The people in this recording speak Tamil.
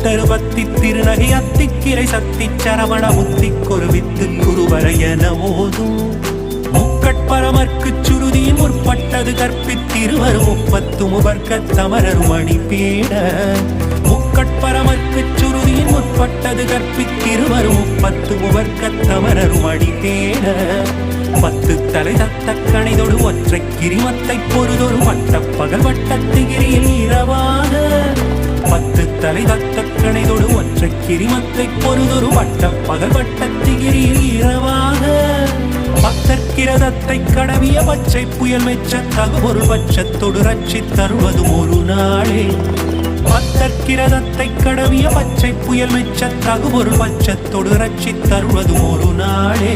தருபத்தி திருநகை அத்திக்கிரை சக்தி சரவண முத்திக்கொரு வித்து குருவரையன ஓதும் முக்கட்பரமர்க்கு சுருதியின் முற்பட்டது கற்பித்திருவர் முப்பத்து முபர்க்க தமரர் மணி பேட முக்கட்பரமர்க்கு சுருதியின் முற்பட்டது கற்பித்திருவர் முப்பத்து முபர்க்க தமரர் மணி பேட பத்து தலை தத்த கணைதொடு ஒற்றை கிரிமத்தை பொறுதொரு வட்ட பகல் வட்டத்திகிரியில் இரவாக பத்து தலை தத்த கணைதொடு ஒற்றை கிரிமத்தை பொறுதொரு வட்ட பகல் வட்டத்திகிரியில் இரவாக பக்தர்கிரதத்தை கடவிய பச்சை புயல் மெச்ச தகுபொருள் பட்சத்தொடு ரட்சி தருவதும் ஒரு நாளே பக்தர்கிரதத்தை கடவிய பச்சை புயல் மெச்ச தகுபொருள் பட்சத்தொடு ரட்சி தருவதும் ஒரு நாளே